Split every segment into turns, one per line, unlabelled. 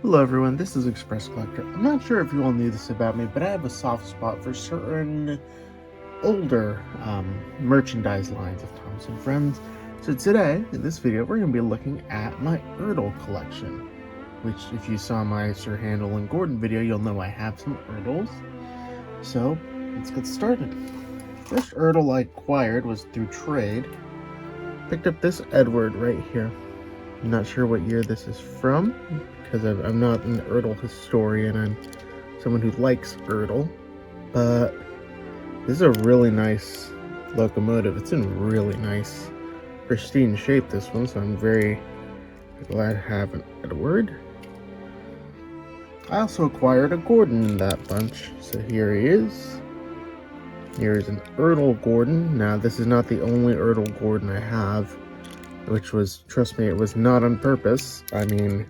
Hello everyone, this is Express Collector. I'm not sure if you all knew this about me, but I have a soft spot for certain older merchandise lines of Thomas & Friends. So today, in this video, we're going to be looking at my ERTL collection, which if you saw my Sir Handel and Gordon video, you'll know I have some ERTLs. So, let's get started. First ERTL I acquired was through trade. Picked up this Edward right here. I'm not sure what year this is from, because I'm not an ERTL historian. I'm someone who likes ERTL, but this is a really nice locomotive. It's in really nice, pristine shape, this one, so I'm very glad to have an Edward. I also acquired a Gordon in that bunch, so here he is. Here is an ERTL Gordon. Now, this is not the only ERTL Gordon I have, which was, trust me, it was not on purpose. I mean,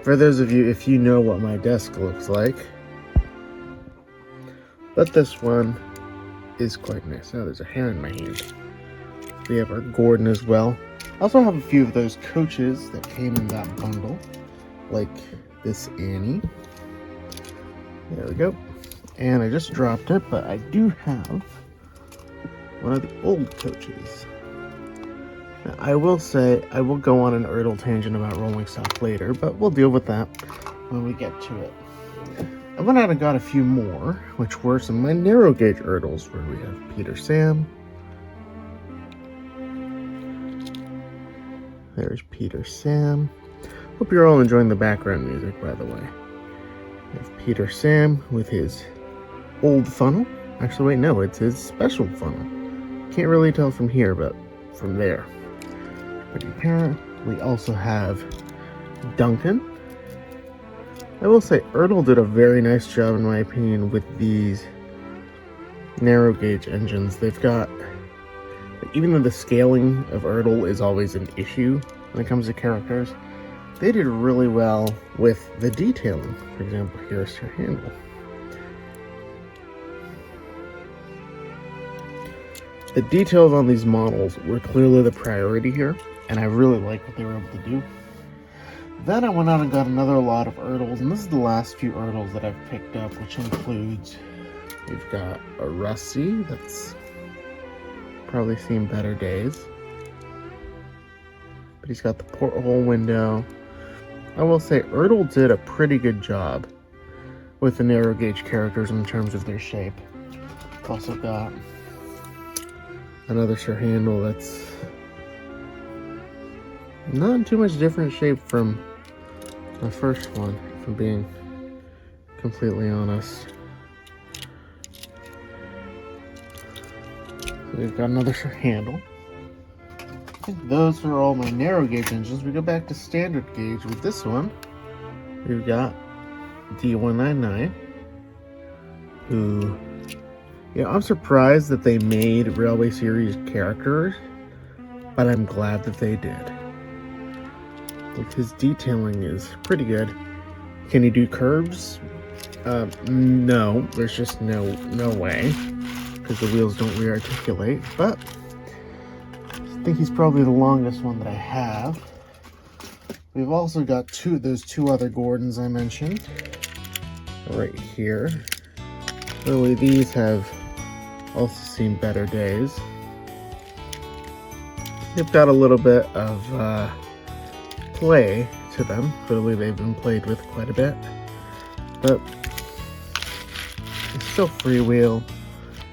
for those of you, if you know what my desk looks like. But this one is quite nice. Oh, there's a hair in my hand. We have our Gordon as well. I also have a few of those coaches that came in that bundle, like this Annie. There we go. And I just dropped it, but I do have one of the old coaches. Now, I will say, I will go on an ERTL tangent about rolling stock later, but we'll deal with that when we get to it. I went out and got a few more, which were some of my narrow gauge ERTLs, where we have Peter Sam. There's Peter Sam. Hope you're all enjoying the background music, by the way. We have Peter Sam with his old funnel. Actually, wait, no, it's his special funnel. Can't really tell from here, but from there. Pretty apparent. We also have Duncan. I will say ERTL did a very nice job, in my opinion, with these narrow gauge engines. They've got, even though the scaling of ERTL is always an issue when it comes to characters, they did really well with the detailing. For example, here's Sir Handel. The details on these models were clearly the priority here, and I really like what they were able to do. Then I went out and got another lot of ERTLs, and this is the last few ERTLs that I've picked up, which includes, we've got a Rusty that's probably seen better days, but he's got the porthole window. I will say ERTL did a pretty good job with the narrow gauge characters in terms of their shape. I've also got another Sir Handel that's not in too much different shape from my first one, if I'm being completely honest. So we've got another Sir Handel. I think those are all my narrow gauge engines. We go back to standard gauge with this one. We've got D199, who, yeah, I'm surprised that they made Railway Series characters, but I'm glad that they did. Like, his detailing is pretty good. Can he do curves? No, there's just no way, because the wheels don't re-articulate, but I think he's probably the longest one that I have. We've also got those two other Gordons I mentioned right here. Really, these have also seen better days. They've got a little bit of play to them. Clearly they've been played with quite a bit, but they still freewheel.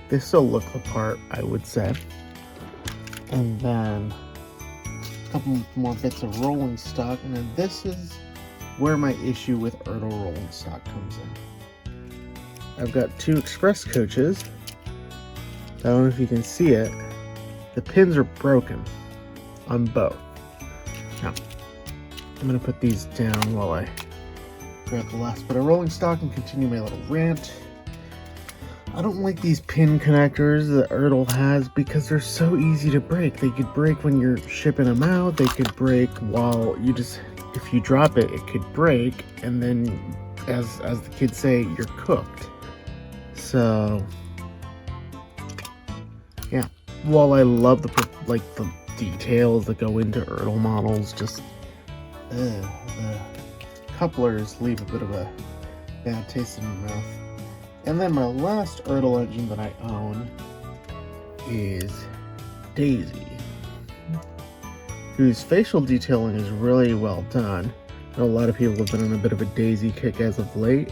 They still look the part, I would say. And then a couple more bits of rolling stock, and then this is where my issue with ERTL rolling stock comes in. I've got two express coaches. I don't know if you can see it. The pins are broken on both. Now, I'm going to put these down while I grab the last bit of rolling stock and continue my little rant. I don't like these pin connectors that ERTL has because they're so easy to break. They could break when you're shipping them out. They could break while you just, if you drop it, it could break. And then, as the kids say, you're cooked. So, yeah. While I love the details that go into ERTL models, just the couplers leave a bit of a bad taste in my mouth. And then my last ERTL engine that I own is Daisy, whose facial detailing is really well done. I know a lot of people have been on a bit of a Daisy kick as of late,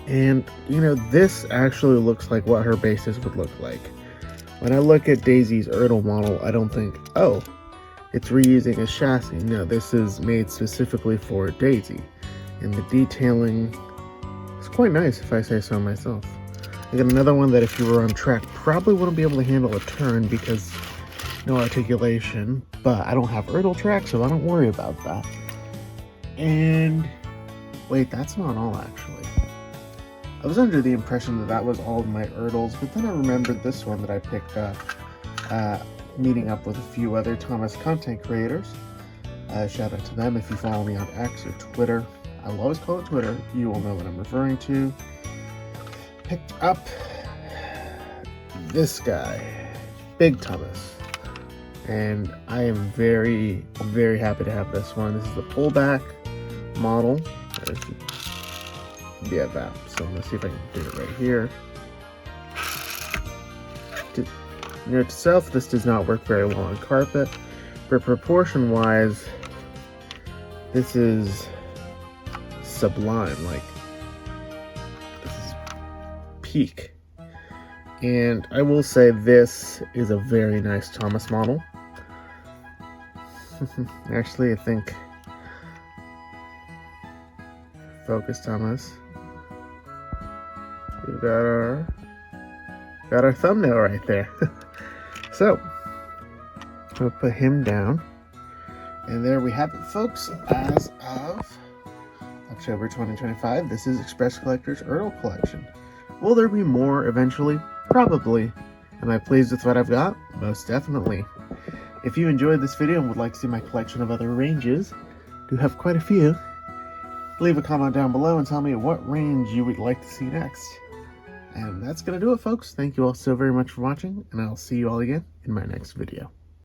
and you know, this actually looks like what her bases would look like. When I look at Daisy's ERTL model, I don't think, oh, it's reusing a chassis. No, this is made specifically for Daisy, and the detailing is quite nice if I say so myself. I got another one that if you were on track probably wouldn't be able to handle a turn because no articulation, but I don't have ERTL track, so I don't worry about that. And wait, that's not all actually. I was under the impression that that was all of my ERTLs, but then I remembered this one that I picked up meeting up with a few other Thomas content creators. Shout out to them if you follow me on X or Twitter. I will always call it Twitter. You will know what I'm referring to. Picked up this guy, Big Thomas, and I am very, very happy to have this one. This is the pullback model. Yeah, that. So let's see if I can do it right here. Note to self, this does not work very well on carpet, but proportion-wise, this is sublime. Like, this is peak. And I will say this is a very nice Thomas model. Actually, I think focus, Thomas. We've got our thumbnail right there. So we'll put him down, and there we have it, folks. As of October 2025, this is Express Collector's ERTL collection. Will there be more eventually? Probably. Am I pleased with what I've got? Most definitely. If you enjoyed this video and would like to see my collection of other ranges, do have quite a few, leave a comment down below and tell me what range you would like to see next. And that's going to do it, folks. Thank you all so very much for watching, and I'll see you all again in my next video.